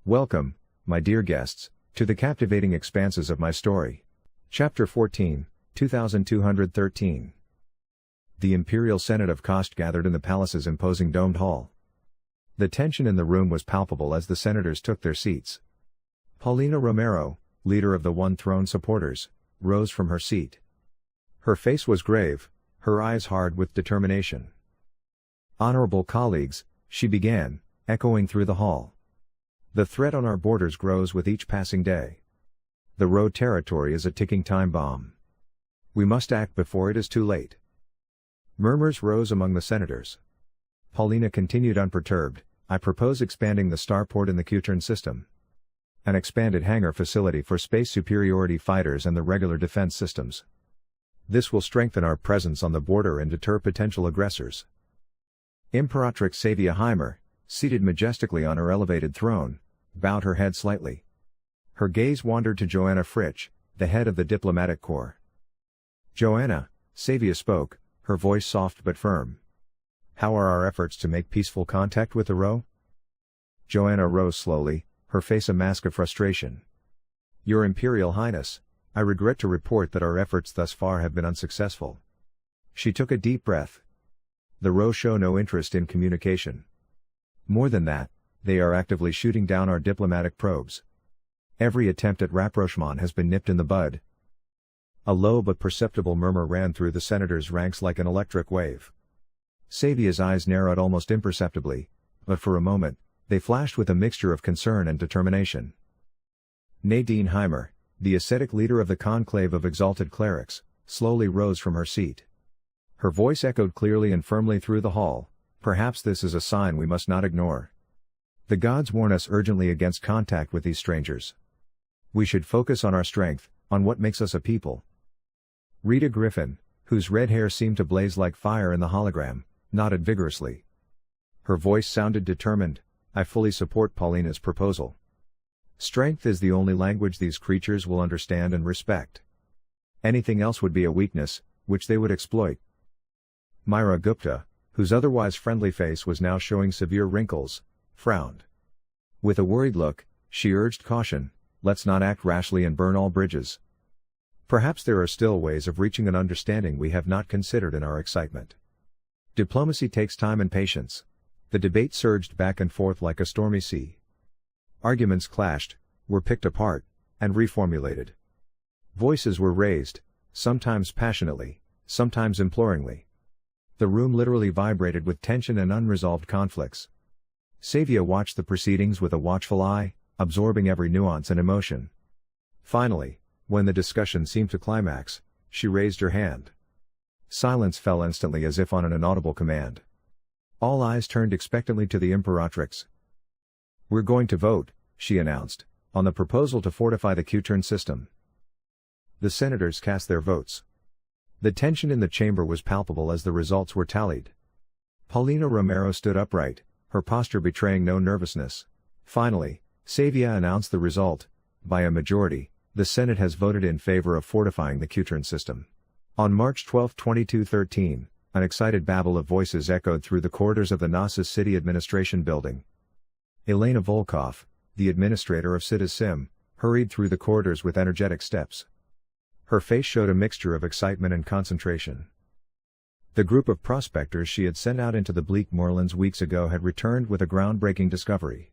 Welcome, my dear guests, to the captivating expanses of my story. Chapter 14, 2213. The Imperial Senate of Kasach gathered in the palace's imposing domed hall. The tension in the room was palpable as the senators took their seats. Paulina Romero, leader of the One Throne supporters, rose from her seat. Her face was grave, her eyes hard with determination. "Honorable colleagues," she began, echoing through the hall. "The threat on our borders grows with each passing day. The Rho Territory is a ticking time bomb. We must act before it is too late." Murmurs rose among the senators. Paulina continued unperturbed, "I propose expanding the starport in the Cuuturn system. An expanded hangar facility for space superiority fighters and the regular defense systems. This will strengthen our presence on the border and deter potential aggressors." Imperatrix Sevia Heimber, seated majestically on her elevated throne, bowed her head slightly. Her gaze wandered to Johanna Fritsch, the head of the diplomatic corps. "Johanna," Sevia spoke, her voice soft but firm. "How are our efforts to make peaceful contact with the Rho?" Johanna rose slowly, her face a mask of frustration. "Your Imperial Highness, I regret to report that our efforts thus far have been unsuccessful." She took a deep breath. "The Rho show no interest in communication. More than that, they are actively shooting down our diplomatic probes. Every attempt at rapprochement has been nipped in the bud." A low but perceptible murmur ran through the senators' ranks like an electric wave. Sevia's eyes narrowed almost imperceptibly, but for a moment, they flashed with a mixture of concern and determination. Nadine Heimber, the ascetic leader of the conclave of exalted clerics, slowly rose from her seat. Her voice echoed clearly and firmly through the hall. "Perhaps this is a sign we must not ignore. The gods warn us urgently against contact with these strangers. We should focus on our strength, on what makes us a people." Rita Griffin, whose red hair seemed to blaze like fire in the hologram, nodded vigorously. Her voice sounded determined. "I fully support Paulina's proposal. Strength is the only language these creatures will understand and respect. Anything else would be a weakness, which they would exploit." Myra Gupta, whose otherwise friendly face was now showing severe wrinkles, frowned. With a worried look, she urged caution, "Let's not act rashly and burn all bridges. Perhaps there are still ways of reaching an understanding we have not considered in our excitement. Diplomacy takes time and patience." The debate surged back and forth like a stormy sea. Arguments clashed, were picked apart, and reformulated. Voices were raised, sometimes passionately, sometimes imploringly. The room literally vibrated with tension and unresolved conflicts. Sevia watched the proceedings with a watchful eye, absorbing every nuance and emotion. Finally, when the discussion seemed to climax, she raised her hand. Silence fell instantly as if on an inaudible command. All eyes turned expectantly to the Imperatrix. "We're going to vote," she announced, "on the proposal to fortify the Cuuturn system." The senators cast their votes. The tension in the chamber was palpable as the results were tallied. Paulina Romero stood upright, her posture betraying no nervousness. Finally, Sevia announced the result. "By a majority, the Senate has voted in favor of fortifying the Cuuturn system." On March 12, 2213, an excited babble of voices echoed through the corridors of the Knossos City Administration Building. Elena Volkov, the administrator of Citisim, hurried through the corridors with energetic steps. Her face showed a mixture of excitement and concentration. The group of prospectors she had sent out into the bleak moorlands weeks ago had returned with a groundbreaking discovery.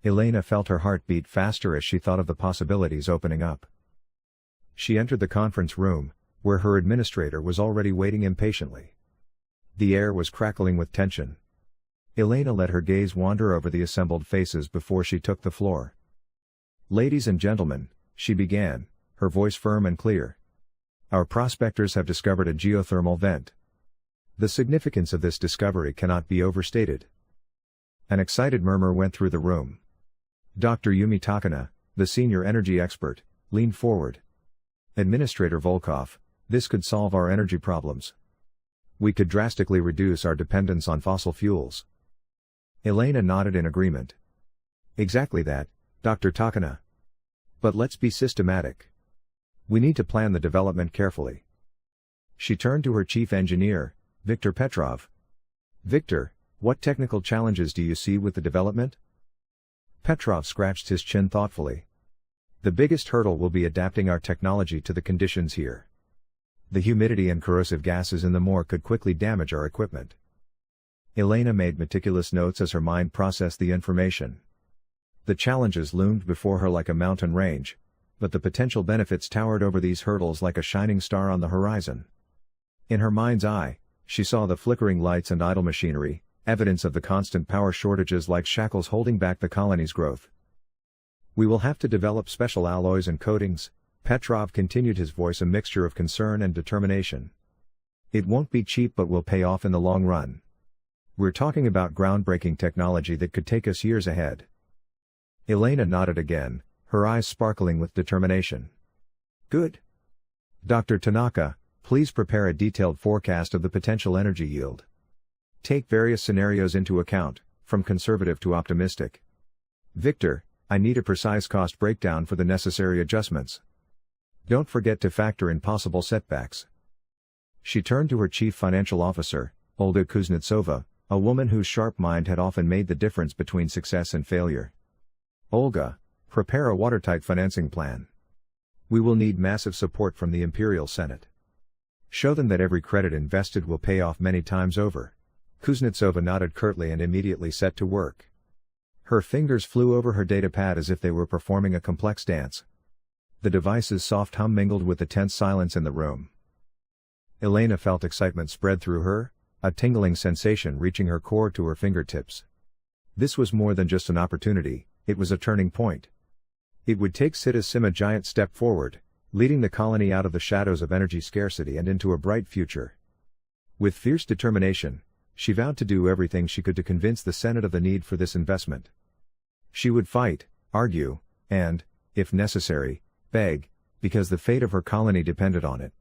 Elena felt her heart beat faster as she thought of the possibilities opening up. She entered the conference room, where her administrator was already waiting impatiently. The air was crackling with tension. Elena let her gaze wander over the assembled faces before she took the floor. "Ladies and gentlemen," she began, her voice firm and clear. "Our prospectors have discovered a geothermal vent. The significance of this discovery cannot be overstated." An excited murmur went through the room. Dr. Yumi Takana, the senior energy expert, leaned forward. "Administrator Volkov, this could solve our energy problems. We could drastically reduce our dependence on fossil fuels." Elena nodded in agreement. "Exactly that, Dr. Takana. But let's be systematic. We need to plan the development carefully." She turned to her chief engineer, Viktor Petrov. "Viktor, what technical challenges do you see with the development?" Petrov scratched his chin thoughtfully. The biggest hurdle will be adapting our technology to the conditions here. The humidity and corrosive gases in the moor could quickly damage our equipment. Elena made meticulous notes as her mind processed the information. The challenges loomed before her like a mountain range, but the potential benefits towered over these hurdles like a shining star on the horizon. In her mind's eye, she saw the flickering lights and idle machinery, evidence of the constant power shortages like shackles holding back the colony's growth. We will have to develop special alloys and coatings, Petrov continued, his voice a mixture of concern and determination. It won't be cheap but will pay off in the long run. We're talking about groundbreaking technology that could take us years ahead. Elena nodded again, her eyes sparkling with determination. Good. Dr. Tanaka, please prepare a detailed forecast of the potential energy yield. Take various scenarios into account, from conservative to optimistic. Victor, I need a precise cost breakdown for the necessary adjustments. Don't forget to factor in possible setbacks. She turned to her chief financial officer, Olga Kuznetsova, a woman whose sharp mind had often made the difference between success and failure. Olga, prepare a watertight financing plan. We will need massive support from the Imperial Senate. Show them that every credit invested will pay off many times over. Kuznetsova nodded curtly and immediately set to work. Her fingers flew over her datapad as if they were performing a complex dance. The device's soft hum mingled with the tense silence in the room. Elena felt excitement spread through her, a tingling sensation reaching her core to her fingertips. This was more than just an opportunity, it was a turning point. It would take Citizen a giant step forward, leading the colony out of the shadows of energy scarcity and into a bright future. With fierce determination, she vowed to do everything she could to convince the Senate of the need for this investment. She would fight, argue, and, if necessary, beg, because the fate of her colony depended on it.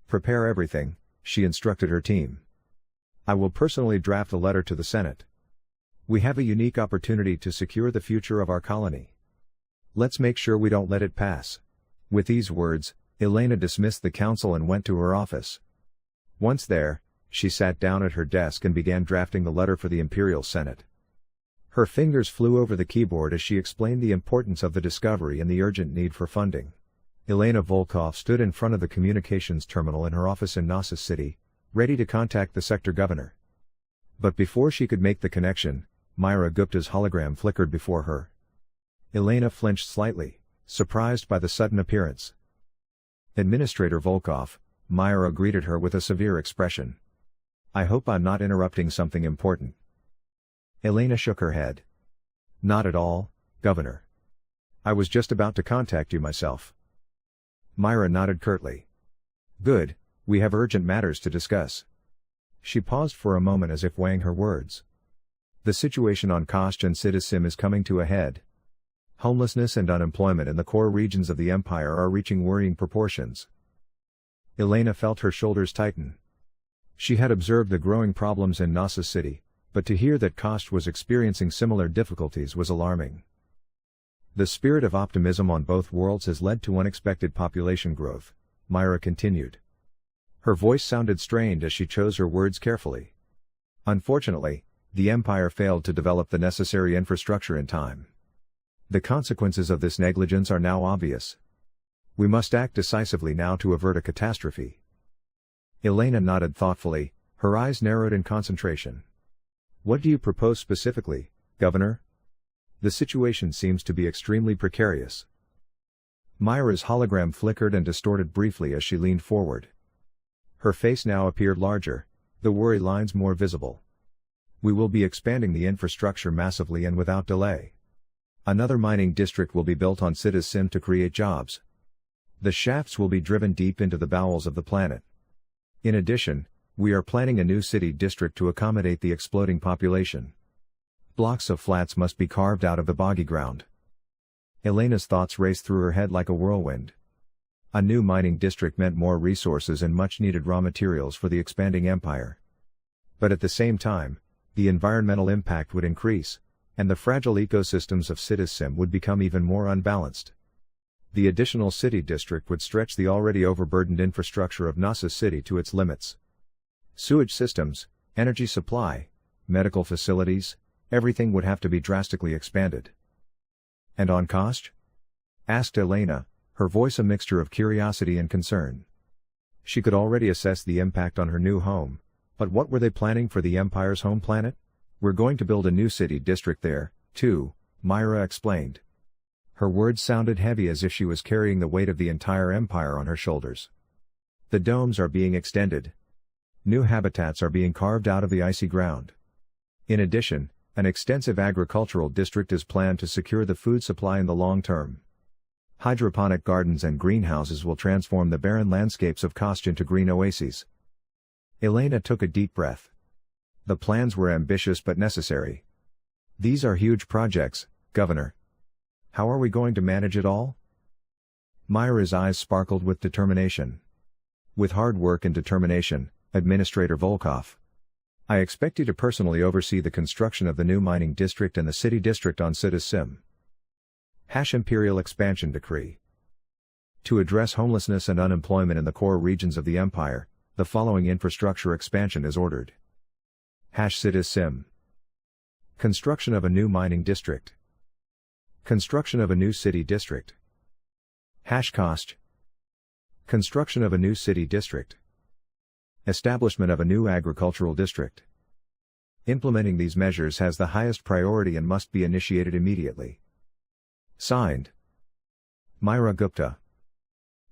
Prepare everything, she instructed her team. I will personally draft a letter to the Senate. We have a unique opportunity to secure the future of our colony. Let's make sure we don't let it pass. With these words, Elena dismissed the council and went to her office. Once there, she sat down at her desk and began drafting the letter for the Imperial Senate. Her fingers flew over the keyboard as she explained the importance of the discovery and the urgent need for funding. Elena Volkov stood in front of the communications terminal in her office in Knossos City, ready to contact the sector governor. But before she could make the connection, Myra Gupta's hologram flickered before her. Elena flinched slightly, surprised by the sudden appearance. Administrator Volkov, Myra greeted her with a severe expression. I hope I'm not interrupting something important. Elena shook her head. Not at all, Governor. I was just about to contact you myself. Myra nodded curtly. Good, we have urgent matters to discuss. She paused for a moment as if weighing her words. The situation on Kasach and Citizen is coming to a head. Homelessness and unemployment in the core regions of the Empire are reaching worrying proportions. Elena felt her shoulders tighten. She had observed the growing problems in Knossos City, but to hear that Kasach was experiencing similar difficulties was alarming. The spirit of optimism on both worlds has led to unexpected population growth, Myra continued. Her voice sounded strained as she chose her words carefully. Unfortunately, the Empire failed to develop the necessary infrastructure in time. The consequences of this negligence are now obvious. We must act decisively now to avert a catastrophe. Elena nodded thoughtfully, her eyes narrowed in concentration. What do you propose specifically, Governor? The situation seems to be extremely precarious. Myra's hologram flickered and distorted briefly as she leaned forward. Her face now appeared larger, the worry lines more visible. We will be expanding the infrastructure massively and without delay. Another mining district will be built on Citizen to create jobs. The shafts will be driven deep into the bowels of the planet. In addition, we are planning a new city district to accommodate the exploding population. Blocks of flats must be carved out of the boggy ground. Elena's thoughts raced through her head like a whirlwind. A new mining district meant more resources and much-needed raw materials for the expanding empire. But at the same time, the environmental impact would increase, and the fragile ecosystems of Citizen would become even more unbalanced. The additional city district would stretch the already overburdened infrastructure of Knossos City to its limits. Sewage systems, energy supply, medical facilities, everything would have to be drastically expanded. And on Kasach? Asked Elena, her voice a mixture of curiosity and concern. She could already assess the impact on her new home, but what were they planning for the Empire's home planet? We're going to build a new city district there, too, Myra explained. Her words sounded heavy as if she was carrying the weight of the entire Empire on her shoulders. The domes are being extended. New habitats are being carved out of the icy ground. In addition, an extensive agricultural district is planned to secure the food supply in the long term. Hydroponic gardens and greenhouses will transform the barren landscapes of Kasach into green oases. Elena took a deep breath. The plans were ambitious but necessary. These are huge projects, Governor. How are we going to manage it all? Myra's eyes sparkled with determination. With hard work and determination, Administrator Volkov. I expect you to personally oversee the construction of the new mining district and the city district on Citas Sim. Imperial Expansion Decree. To address homelessness and unemployment in the core regions of the Empire, the following infrastructure expansion is ordered. Citas Sim. Construction of a new mining district. Construction of a new city district. Kasach. Construction of a new city district. Establishment of a new agricultural district. Implementing these measures has the highest priority and must be initiated immediately. Signed. Myra Gupta.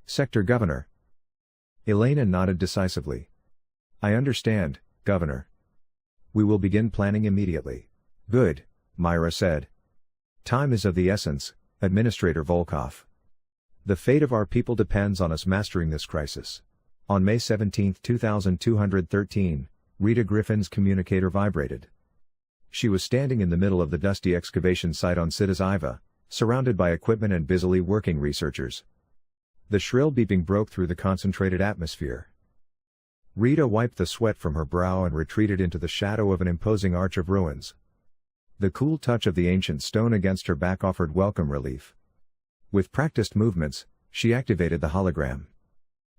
Sector Governor. Elena nodded decisively. I understand, Governor. We will begin planning immediately. Good, Myra said. Time is of the essence, Administrator Volkov. The fate of our people depends on us mastering this crisis. On May 17, 2213, Rita Griffin's communicator vibrated. She was standing in the middle of the dusty excavation site on Citas Iva, surrounded by equipment and busily working researchers. The shrill beeping broke through the concentrated atmosphere. Rita wiped the sweat from her brow and retreated into the shadow of an imposing arch of ruins. The cool touch of the ancient stone against her back offered welcome relief. With practiced movements, she activated the hologram.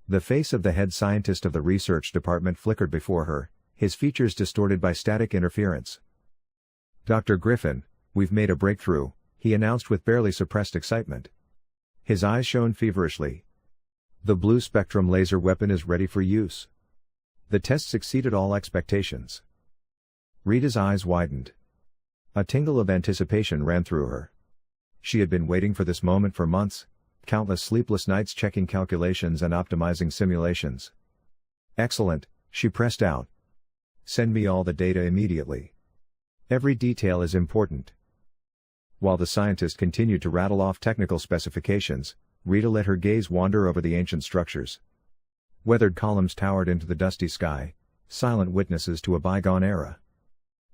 The face of the head scientist of the research department flickered before her, his features distorted by static interference. Dr. Griffin, we've made a breakthrough, he announced with barely suppressed excitement. His eyes shone feverishly. The blue spectrum laser weapon is ready for use. The tests exceeded all expectations. Rita's eyes widened. A tingle of anticipation ran through her. She had been waiting for this moment for months, countless sleepless nights checking calculations and optimizing simulations. Excellent, she pressed out. Send me all the data immediately. Every detail is important. While the scientist continued to rattle off technical specifications, Rita let her gaze wander over the ancient structures. Weathered columns towered into the dusty sky, silent witnesses to a bygone era.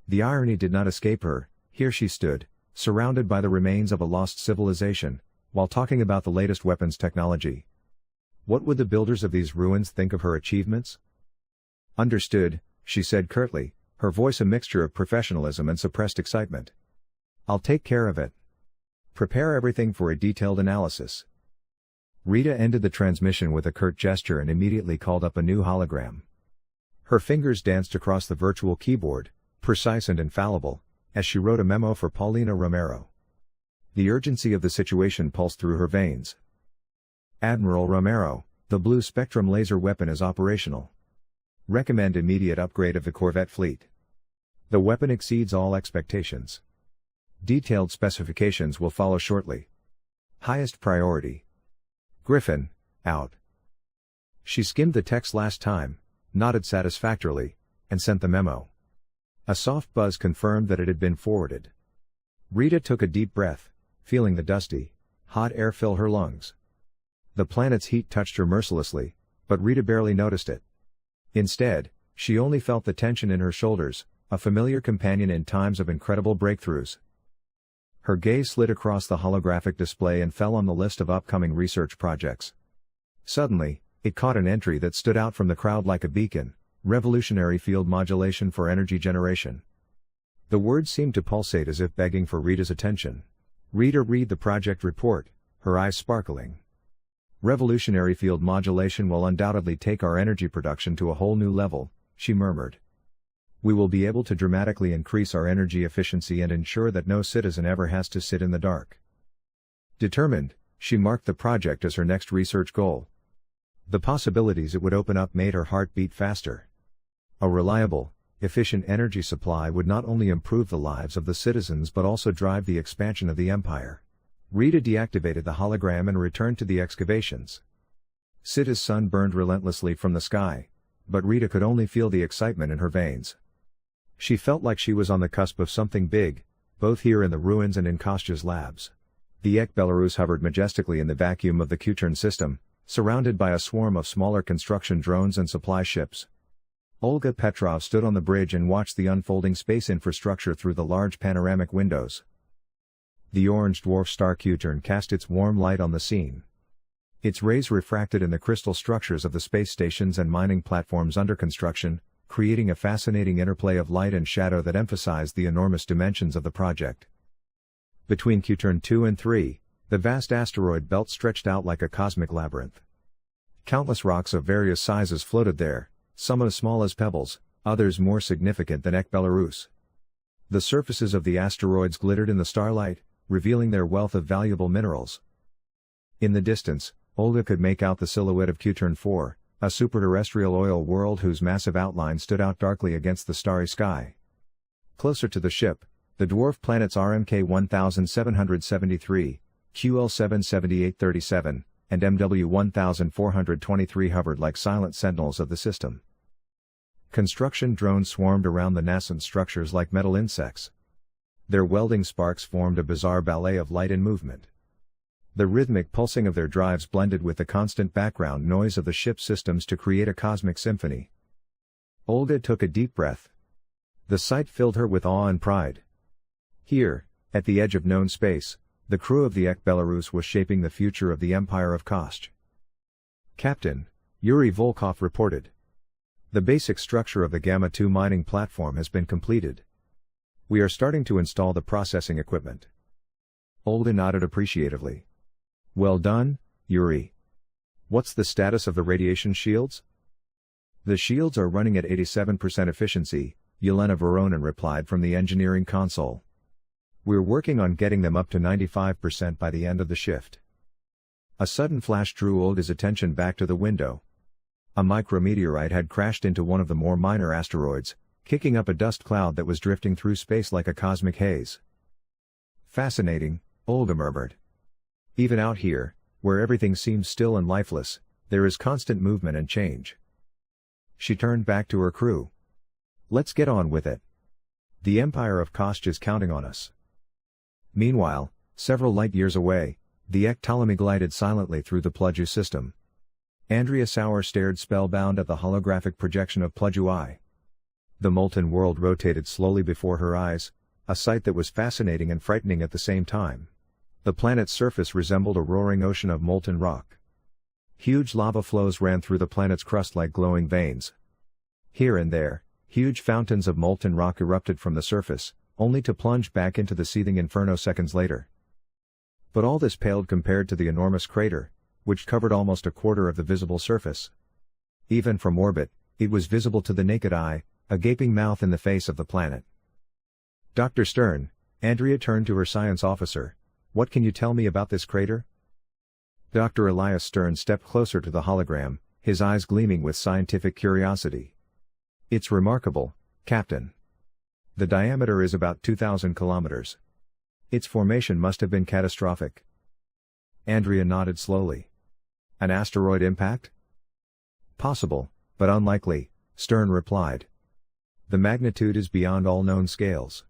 The irony did not escape her. Here she stood, surrounded by the remains of a lost civilization, while talking about the latest weapons technology. What would the builders of these ruins think of her achievements? Understood, she said curtly, her voice a mixture of professionalism and suppressed excitement. I'll take care of it. Prepare everything for a detailed analysis. Rita ended the transmission with a curt gesture and immediately called up a new hologram. Her fingers danced across the virtual keyboard, precise and infallible, as she wrote a memo for Paulina Romero. The urgency of the situation pulsed through her veins. Admiral Romero, the blue spectrum laser weapon is operational. Recommend immediate upgrade of the corvette fleet. The weapon exceeds all expectations. Detailed specifications will follow shortly. Highest priority. Griffin, out. She skimmed the text last time, nodded satisfactorily, and sent the memo. A soft buzz confirmed that it had been forwarded. Rita took a deep breath, feeling the dusty, hot air fill her lungs. The planet's heat touched her mercilessly, but Rita barely noticed it. Instead, she only felt the tension in her shoulders, a familiar companion in times of incredible breakthroughs. Her gaze slid across the holographic display and fell on the list of upcoming research projects. Suddenly, it caught an entry that stood out from the crowd like a beacon: revolutionary field modulation for energy generation. The words seemed to pulsate as if begging for Rita's attention. Rita read the project report, her eyes sparkling. Revolutionary field modulation will undoubtedly take our energy production to a whole new level, she murmured. We will be able to dramatically increase our energy efficiency and ensure that no citizen ever has to sit in the dark. Determined, she marked the project as her next research goal. The possibilities it would open up made her heart beat faster. A reliable, efficient energy supply would not only improve the lives of the citizens but also drive the expansion of the empire. Rita deactivated the hologram and returned to the excavations. Sita's sun burned relentlessly from the sky, but Rita could only feel the excitement in her veins. She felt like she was on the cusp of something big, both here in the ruins and in Kostya's labs. The Ek Belarus hovered majestically in the vacuum of the Cuuturn system, surrounded by a swarm of smaller construction drones and supply ships. Olga Petrov stood on the bridge and watched the unfolding space infrastructure through the large panoramic windows. The orange dwarf star Cuuturn cast its warm light on the scene. Its rays refracted in the crystal structures of the space stations and mining platforms under construction, creating a fascinating interplay of light and shadow that emphasized the enormous dimensions of the project. Between Cuuturn 2 and 3, the vast asteroid belt stretched out like a cosmic labyrinth. Countless rocks of various sizes floated there, some as small as pebbles, others more significant than Ek Belarus. The surfaces of the asteroids glittered in the starlight, revealing their wealth of valuable minerals. In the distance, Olga could make out the silhouette of Cuuturn 4, a superterrestrial oil world whose massive outline stood out darkly against the starry sky. Closer to the ship, the dwarf planets RMK 1773, QL 77837, and MW 1423 hovered like silent sentinels of the system. Construction drones swarmed around the nascent structures like metal insects. Their welding sparks formed a bizarre ballet of light and movement. The rhythmic pulsing of their drives blended with the constant background noise of the ship's systems to create a cosmic symphony. Olga took a deep breath. The sight filled her with awe and pride. Here, at the edge of known space, the crew of the Ek Belarus was shaping the future of the Empire of Kasach. Captain, Yuri Volkov reported. The basic structure of the Gamma-2 mining platform has been completed. We are starting to install the processing equipment. Olga nodded appreciatively. Well done, Yuri. What's the status of the radiation shields? The shields are running at 87% efficiency, Yelena Voronin replied from the engineering console. We're working on getting them up to 95% by the end of the shift. A sudden flash drew Olga's attention back to the window. A micrometeorite had crashed into one of the more minor asteroids, kicking up a dust cloud that was drifting through space like a cosmic haze. Fascinating, Olga murmured. Even out here, where everything seems still and lifeless, there is constant movement and change. She turned back to her crew. Let's get on with it. The Empire of Kasach is counting on us. Meanwhile, several light years away, the Ek Ptolemy glided silently through the Pludju system. Andrea Sauer stared spellbound at the holographic projection of Pludju-I. The molten world rotated slowly before her eyes, a sight that was fascinating and frightening at the same time. The planet's surface resembled a roaring ocean of molten rock. Huge lava flows ran through the planet's crust like glowing veins. Here and there, huge fountains of molten rock erupted from the surface, only to plunge back into the seething inferno seconds later. But all this paled compared to the enormous crater, which covered almost a quarter of the visible surface. Even from orbit, it was visible to the naked eye, a gaping mouth in the face of the planet. Dr. Stern, Andrea turned to her science officer. What can you tell me about this crater? Dr. Elias Stern stepped closer to the hologram, his eyes gleaming with scientific curiosity. It's remarkable, Captain. The diameter is about 2,000 kilometers. Its formation must have been catastrophic. Andrea nodded slowly. An asteroid impact? Possible, but unlikely, Stern replied. The magnitude is beyond all known scales.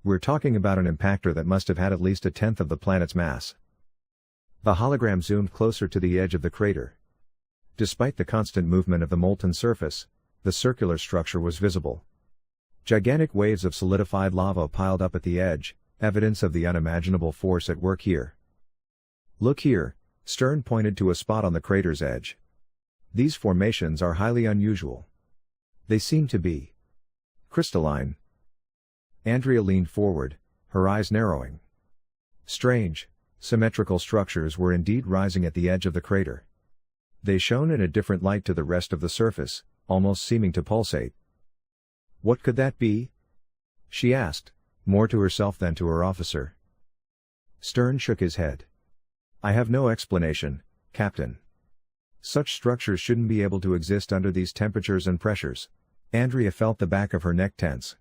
We're talking about an impactor that must have had at least a tenth of the planet's mass. The hologram zoomed closer to the edge of the crater. Despite the constant movement of the molten surface, the circular structure was visible. Gigantic waves of solidified lava piled up at the edge, evidence of the unimaginable force at work here. Look here, Stern pointed to a spot on the crater's edge. These formations are highly unusual. They seem to be crystalline. Andrea leaned forward, her eyes narrowing. Strange, symmetrical structures were indeed rising at the edge of the crater. They shone in a different light to the rest of the surface, almost seeming to pulsate. What could that be? She asked, more to herself than to her officer. Stern shook his head. I have no explanation, Captain. Such structures shouldn't be able to exist under these temperatures and pressures. Andrea felt the back of her neck tense.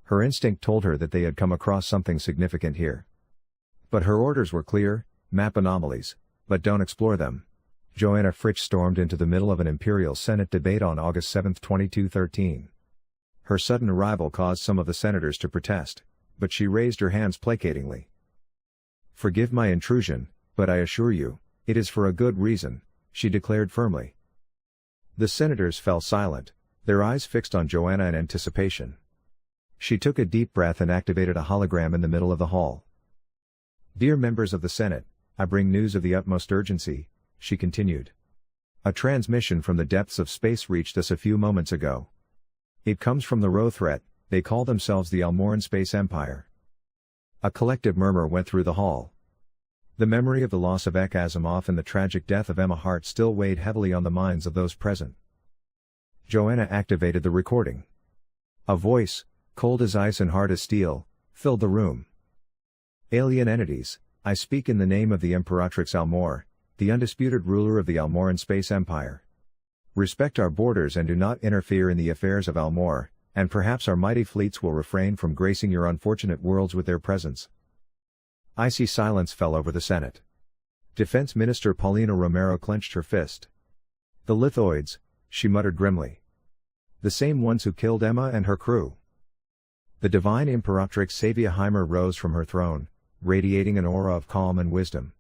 Her instinct told her that they had come across something significant here. But her orders were clear: map anomalies, but don't explore them. Johanna Fritsch stormed into the middle of an Imperial Senate debate on August 7, 2213. Her sudden arrival caused some of the senators to protest, but she raised her hands placatingly. "Forgive my intrusion, but I assure you, it is for a good reason," she declared firmly. The senators fell silent, their eyes fixed on Johanna in anticipation. She took a deep breath and activated a hologram in the middle of the hall. "Dear members of the Senate, I bring news of the utmost urgency," she continued. "A transmission from the depths of space reached us a few moments ago. It comes from the Rho threat. They call themselves the Almoran Space Empire." A collective murmur went through the hall. The memory of the loss of Ek Asimov and the tragic death of Emma Hart still weighed heavily on the minds of those present. Johanna activated the recording. A voice, cold as ice and hard as steel, filled the room. "Alien entities, I speak in the name of the Imperatrix Almor, the undisputed ruler of the Almoran Space Empire. Respect our borders and do not interfere in the affairs of Almor, and perhaps our mighty fleets will refrain from gracing your unfortunate worlds with their presence." Icy silence fell over the Senate. Defense Minister Paulina Romero clenched her fist. "The lithoids," she muttered grimly. "The same ones who killed Emma and her crew." The divine Imperatrix Sevia Heimber rose from her throne, radiating an aura of calm and wisdom.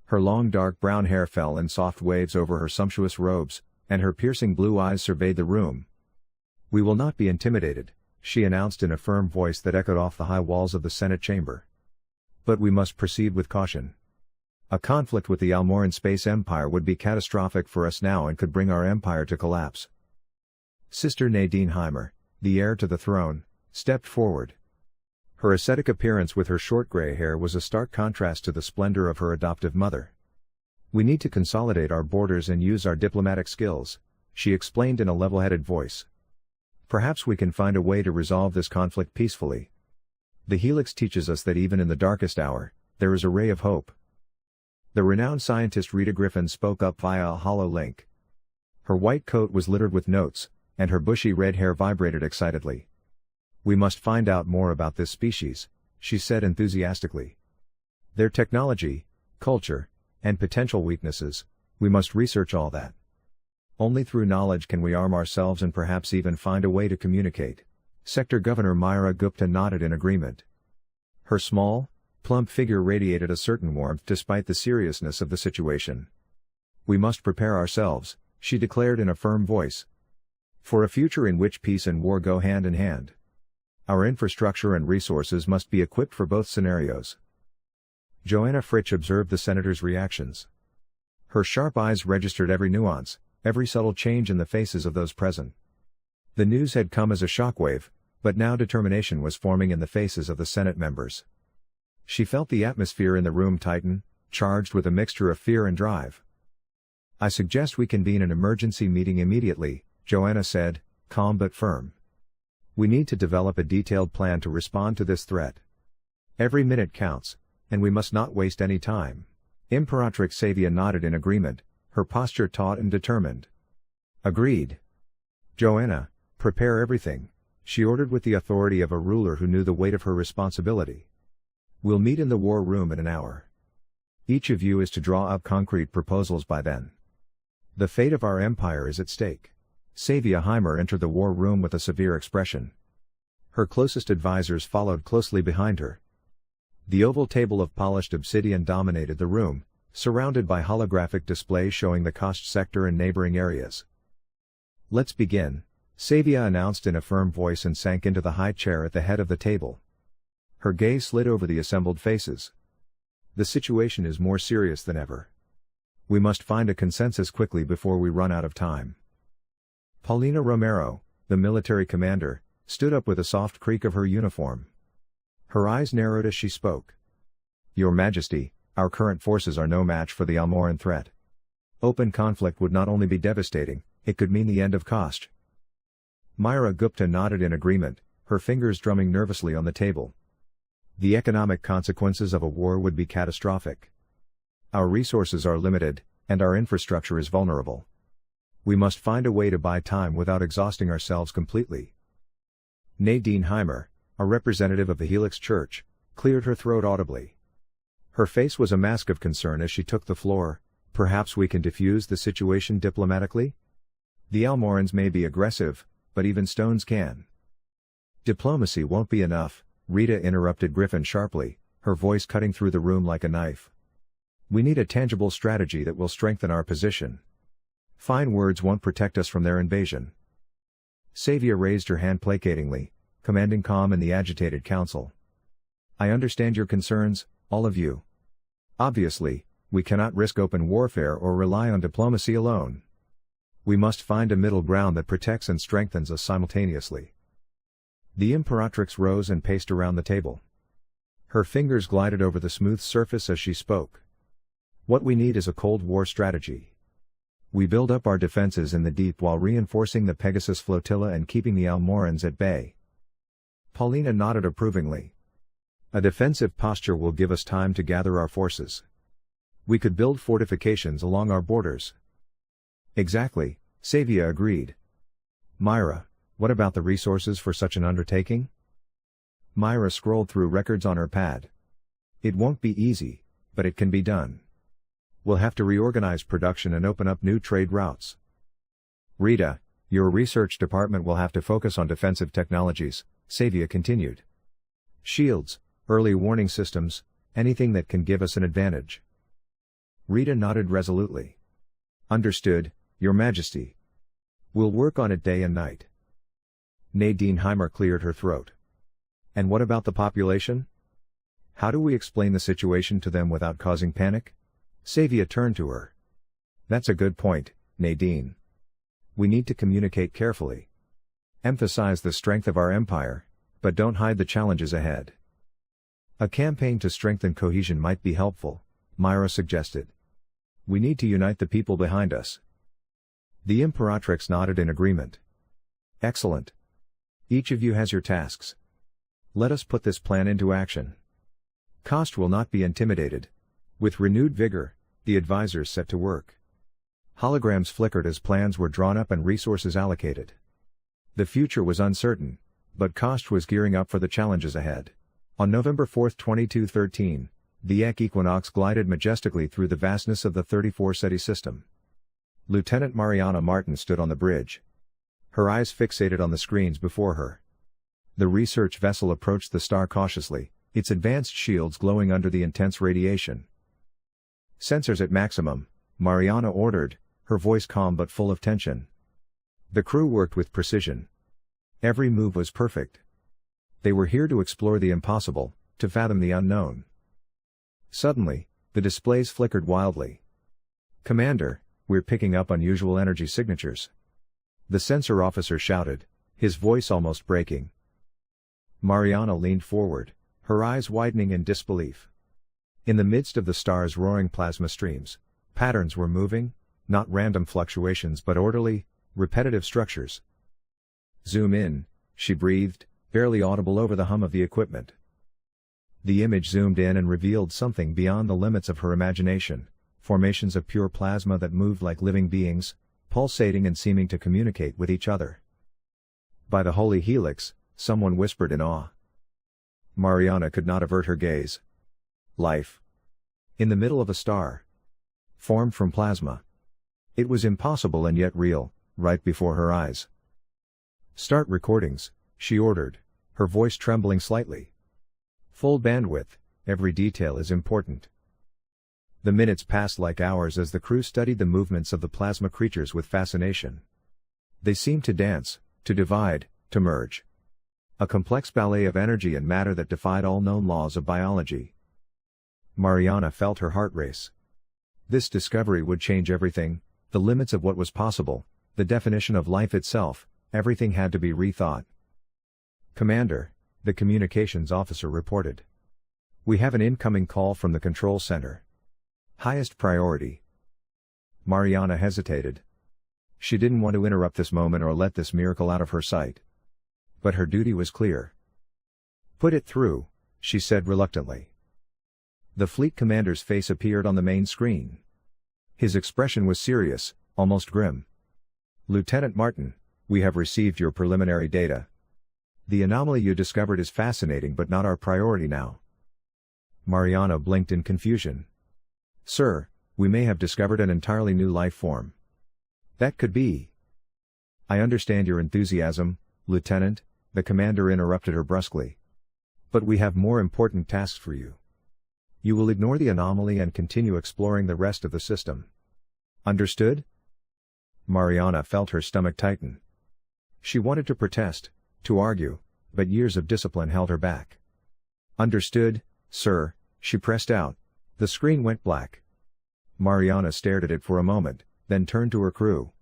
Her long dark brown hair fell in soft waves over her sumptuous robes, and her piercing blue eyes surveyed the room. "We will not be intimidated," she announced in a firm voice that echoed off the high walls of the Senate chamber. "But we must proceed with caution. A conflict with the Almoran Space Empire would be catastrophic for us now and could bring our empire to collapse." Sister Nadine Heimber, the heir to the throne, stepped forward. Her ascetic appearance with her short gray hair was a stark contrast to the splendor of her adoptive mother. "We need to consolidate our borders and use our diplomatic skills," she explained in a level-headed voice. "Perhaps we can find a way to resolve this conflict peacefully. The Helix teaches us that even in the darkest hour, there is a ray of hope." The renowned scientist Rita Griffin spoke up via a hollow link. Her white coat was littered with notes, and her bushy red hair vibrated excitedly. "We must find out more about this species," she said enthusiastically. "Their technology, culture, and potential weaknesses, we must research all that. Only through knowledge can we arm ourselves and perhaps even find a way to communicate." Sector Governor Myra Gupta nodded in agreement. Her small, plump figure radiated a certain warmth despite the seriousness of the situation. "We must prepare ourselves," she declared in a firm voice, "for a future in which peace and war go hand in hand. Our infrastructure and resources must be equipped for both scenarios." Johanna Fritsch observed the senator's reactions. Her sharp eyes registered every nuance, every subtle change in the faces of those present. The news had come as a shockwave, but now determination was forming in the faces of the Senate members. She felt the atmosphere in the room tighten, charged with a mixture of fear and drive. "I suggest we convene an emergency meeting immediately," Johanna said, calm but firm. "We need to develop a detailed plan to respond to this threat. Every minute counts, and we must not waste any time." Imperatrix Sevia nodded in agreement, her posture taut and determined. "Agreed. Johanna, prepare everything," she ordered with the authority of a ruler who knew the weight of her responsibility. "We'll meet in the war room in an hour. Each of you is to draw up concrete proposals by then. The fate of our empire is at stake." Sevia Heimber entered the war room with a severe expression. Her closest advisors followed closely behind her. The oval table of polished obsidian dominated the room, surrounded by holographic displays showing the Kasach sector and neighboring areas. "Let's begin," Sevia announced in a firm voice and sank into the high chair at the head of the table. Her gaze slid over the assembled faces. "The situation is more serious than ever. We must find a consensus quickly before we run out of time." Paulina Romero, the military commander, stood up with a soft creak of her uniform. Her eyes narrowed as she spoke. "Your Majesty, our current forces are no match for the Almoran threat. Open conflict would not only be devastating, it could mean the end of Kasach." Myra Gupta nodded in agreement, her fingers drumming nervously on the table. "The economic consequences of a war would be catastrophic. Our resources are limited, and our infrastructure is vulnerable. We must find a way to buy time without exhausting ourselves completely. Nadine Heimber, a representative of the Helix Church, cleared her throat audibly. Her face was a mask of concern as she took the floor. Perhaps we can defuse the situation diplomatically? The Almorans may be aggressive, but even stones can. Diplomacy won't be enough, Rita interrupted Griffin sharply, her voice cutting through the room like a knife. We need a tangible strategy that will strengthen our position. Fine words won't protect us from their invasion. Sevia raised her hand placatingly, commanding calm in the agitated council. I understand your concerns, all of you. Obviously, we cannot risk open warfare or rely on diplomacy alone. We must find a middle ground that protects and strengthens us simultaneously. The Imperatrix rose and paced around the table. Her fingers glided over the smooth surface as she spoke. What we need is a Cold War strategy. We build up our defenses in the deep while reinforcing the Pegasus flotilla and keeping the Almorans at bay. Paulina nodded approvingly. A defensive posture will give us time to gather our forces. We could build fortifications along our borders. Exactly, Sevia agreed. Myra, what about the resources for such an undertaking? Myra scrolled through records on her pad. It won't be easy, but it can be done. We'll have to reorganize production and open up new trade routes. Rita, your research department will have to focus on defensive technologies, Sevia continued. Shields, early warning systems, anything that can give us an advantage. Rita nodded resolutely. Understood, Your Majesty. We'll work on it day and night. Nadine Heimber cleared her throat. And what about the population? How do we explain the situation to them without causing panic? Sevia turned to her. That's a good point, Nadine. We need to communicate carefully. Emphasize the strength of our empire, but don't hide the challenges ahead. A campaign to strengthen cohesion might be helpful, Myra suggested. We need to unite the people behind us. The Imperatrix nodded in agreement. Excellent. Each of you has your tasks. Let us put this plan into action. Kost will not be intimidated. With renewed vigor, the advisors set to work. Holograms flickered as plans were drawn up and resources allocated. The future was uncertain, but Kost was gearing up for the challenges ahead. On November 4, 2213, the Ek Equinox glided majestically through the vastness of the 34 Ceti system. Lieutenant Mariana Martin stood on the bridge. Her eyes fixated on the screens before her. The research vessel approached the star cautiously, its advanced shields glowing under the intense radiation. Sensors at maximum, Mariana ordered, her voice calm but full of tension. The crew worked with precision. Every move was perfect. They were here to explore the impossible, to fathom the unknown. Suddenly, the displays flickered wildly. Commander, we're picking up unusual energy signatures. The sensor officer shouted, his voice almost breaking. Mariana leaned forward, her eyes widening in disbelief. In the midst of the star's roaring plasma streams, patterns were moving, not random fluctuations but orderly, repetitive structures. Zoom in, she breathed, barely audible over the hum of the equipment. The image zoomed in and revealed something beyond the limits of her imagination, formations of pure plasma that moved like living beings, pulsating and seeming to communicate with each other. By the Holy Helix, someone whispered in awe. Mariana could not avert her gaze. Life. In the middle of a star. Formed from plasma. It was impossible and yet real, right before her eyes. Start recordings, she ordered, her voice trembling slightly. Full bandwidth, every detail is important. The minutes passed like hours as the crew studied the movements of the plasma creatures with fascination. They seemed to dance, to divide, to merge. A complex ballet of energy and matter that defied all known laws of biology. Mariana felt her heart race. This discovery would change everything, the limits of what was possible, the definition of life itself, everything had to be rethought. Commander, the communications officer reported. We have an incoming call from the control center. Highest priority. Mariana hesitated. She didn't want to interrupt this moment or let this miracle out of her sight. But her duty was clear. Put it through, she said reluctantly. The fleet commander's face appeared on the main screen. His expression was serious, almost grim. "Lieutenant Martin, we have received your preliminary data. The anomaly you discovered is fascinating but not our priority now." Mariana blinked in confusion. "Sir, we may have discovered an entirely new life form." "That could be." "I understand your enthusiasm, Lieutenant," the commander interrupted her brusquely. "But we have more important tasks for you. You will ignore the anomaly and continue exploring the rest of the system. Understood?" Mariana felt her stomach tighten. She wanted to protest, to argue, but years of discipline held her back. "Understood, sir," she pressed out. The screen went black. Mariana stared at it for a moment, then turned to her crew.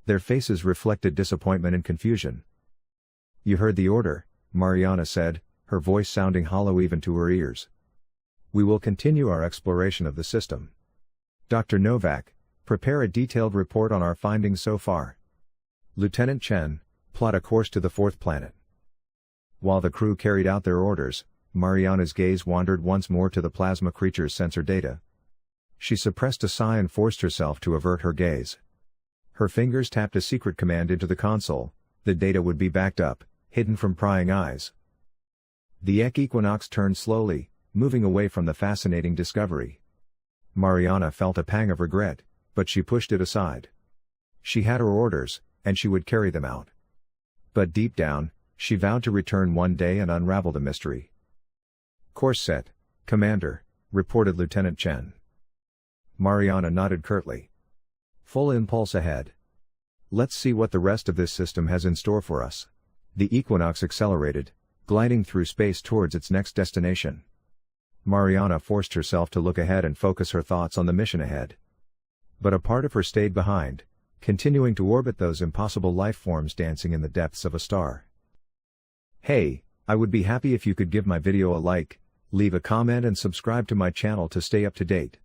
Their faces reflected disappointment and confusion. "You heard the order," Mariana said, her voice sounding hollow even to her ears. "We will continue our exploration of the system. Dr. Novak, prepare a detailed report on our findings so far. Lieutenant Chen, plot a course to the fourth planet." While the crew carried out their orders, Mariana's gaze wandered once more to the plasma creature's sensor data. She suppressed a sigh and forced herself to avert her gaze. Her fingers tapped a secret command into the console. The data would be backed up, hidden from prying eyes. The Equinox turned slowly, moving away from the fascinating discovery. Mariana felt a pang of regret, but she pushed it aside. She had her orders, and she would carry them out. But deep down, she vowed to return one day and unravel the mystery. "Course set, Commander," reported Lieutenant Chen. Mariana nodded curtly. "Full impulse ahead. Let's see what the rest of this system has in store for us." The Equinox accelerated, gliding through space towards its next destination. Mariana forced herself to look ahead and focus her thoughts on the mission ahead. But a part of her stayed behind, continuing to orbit those impossible life forms dancing in the depths of a star. Hey, I would be happy if you could give my video a like, leave a comment and subscribe to my channel to stay up to date.